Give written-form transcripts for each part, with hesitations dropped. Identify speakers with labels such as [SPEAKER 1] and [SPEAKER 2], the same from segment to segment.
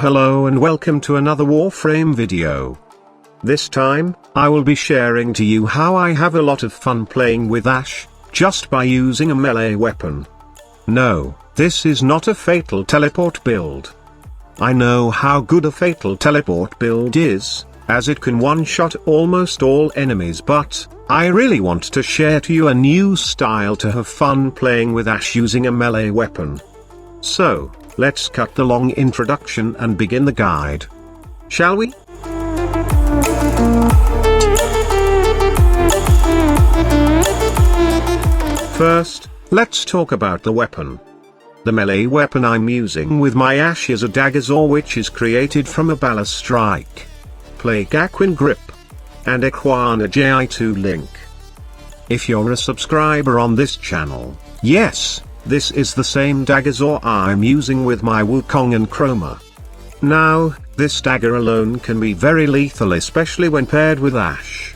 [SPEAKER 1] Hello and welcome to another Warframe video. This time, I will be sharing to you how I have a lot of fun playing with Ashe, just by using a melee weapon. No, this is not a fatal teleport build. I know how good a fatal teleport build is, as it can one-shot almost all enemies, but I really want to share to you a new style to have fun playing with Ashe using a melee weapon. So, let's cut the long introduction and begin the guide. Shall we? First, let's talk about the weapon. The melee weapon I'm using with my Ashe is a Dagger-Only, which is created from a ballast strike, Plague Aquin grip, and Equana Ji2 link. If you're a subscriber on this channel, yes, this is the same Dagger-Only I'm using with my Wukong and Chroma. Now, this dagger alone can be very lethal, especially when paired with Ashe.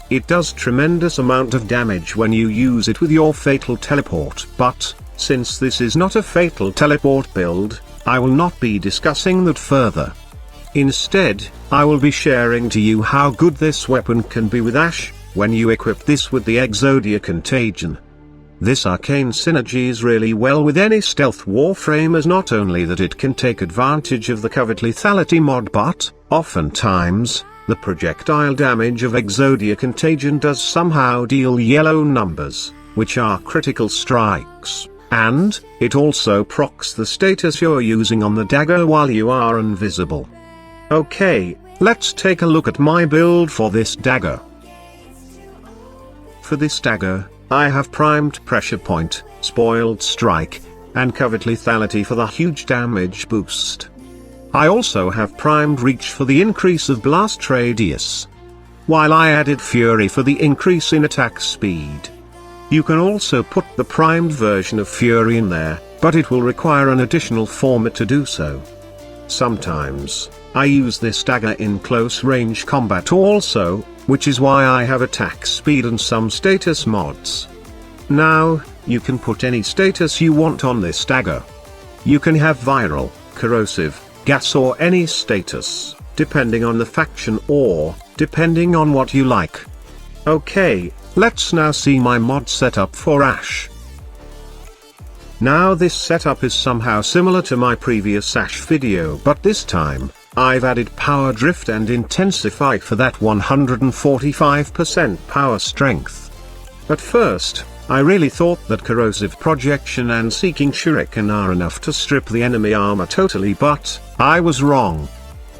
[SPEAKER 1] It does tremendous amount of damage when you use it with your fatal teleport, but since this is not a fatal teleport build, I will not be discussing that further. Instead, I will be sharing to you how good this weapon can be with Ashe, when you equip this with the Exodia Contagion. This arcane synergies really well with any stealth Warframe, as not only that it can take advantage of the Covert Lethality mod, but, oftentimes, the projectile damage of Exodia Contagion does somehow deal yellow numbers, which are critical strikes, and it also procs the status you're using on the dagger while you are invisible. Okay, let's take a look at my build for this dagger. For this dagger, I have primed Pressure Point, Spoiled Strike, and Covert Lethality for the huge damage boost. I also have primed Reach for the increase of blast radius, while I added Fury for the increase in attack speed. You can also put the primed version of Fury in there, but it will require an additional format to do so. Sometimes, I use this dagger in close range combat also, which is why I have attack speed and some status mods. Now, you can put any status you want on this dagger. You can have viral, corrosive, gas, or any status, depending on the faction or depending on what you like. Okay, let's now see my mod setup for Ashe. Now this setup is somehow similar to my previous Ashe video, but this time, I've added Power Drift and Intensify for that 145% power strength. At first, I really thought that Corrosive Projection and Seeking Shuriken are enough to strip the enemy armor totally, but I was wrong.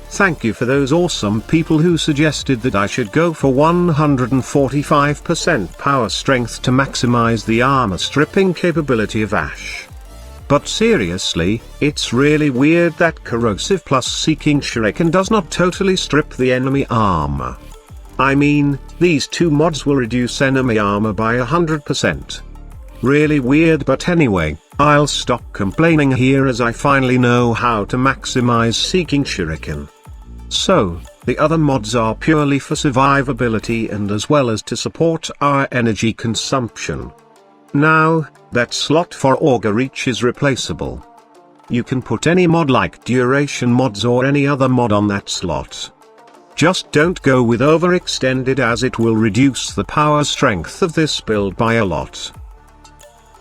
[SPEAKER 1] Thank you for those awesome people who suggested that I should go for 145% power strength to maximize the armor stripping capability of Ashe. But seriously, it's really weird that Corrosive plus Seeking Shuriken does not totally strip the enemy armor. I mean, these two mods will reduce enemy armor by 100%. Really weird, but anyway, I'll stop complaining here as I finally know how to maximize Seeking Shuriken. So, the other mods are purely for survivability and as well as to support our energy consumption. Now, that slot for Augur Reach is replaceable. You can put any mod like Duration mods or any other mod on that slot. Just don't go with Overextended, as it will reduce the power strength of this build by a lot.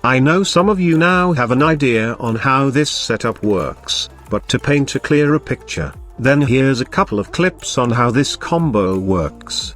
[SPEAKER 1] I know some of you now have an idea on how this setup works, but to paint a clearer picture, then here's a couple of clips on how this combo works.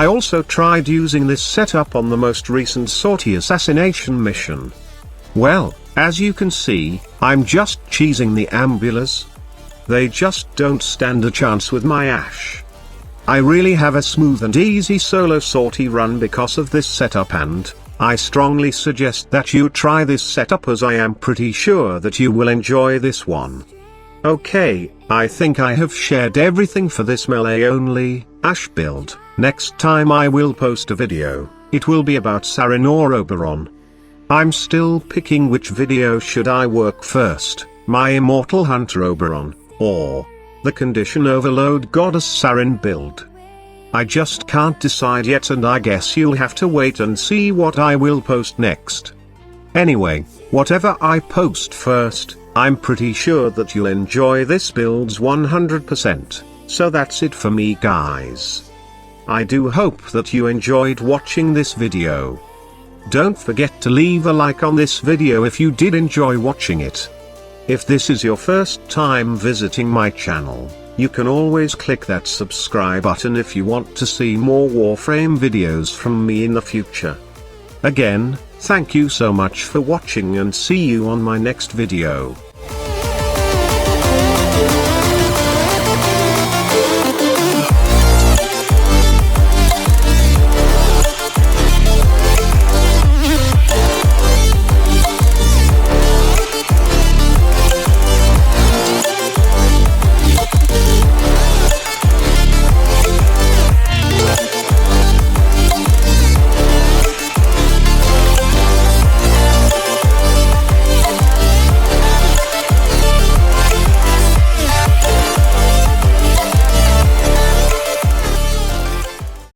[SPEAKER 1] I also tried using this setup on the most recent sortie assassination mission. Well, as you can see, I'm just cheesing the ambulers. They just don't stand a chance with my Ashe. I really have a smooth and easy solo sortie run because of this setup, and I strongly suggest that you try this setup, as I am pretty sure that you will enjoy this one. Okay, I think I have shared everything for this melee-only Ashe build. Next time I will post a video, it will be about Sarin or Oberon. I'm still picking which video should I work first, my Immortal Hunter Oberon, or the Condition Overload Goddess Sarin build. I just can't decide yet, and I guess you'll have to wait and see what I will post next. Anyway, whatever I post first, I'm pretty sure that you'll enjoy this build's 100%, so that's it for me, guys. I do hope that you enjoyed watching this video. Don't forget to leave a like on this video if you did enjoy watching it. If this is your first time visiting my channel, you can always click that subscribe button if you want to see more Warframe videos from me in the future. Again, thank you so much for watching, and see you on my next video.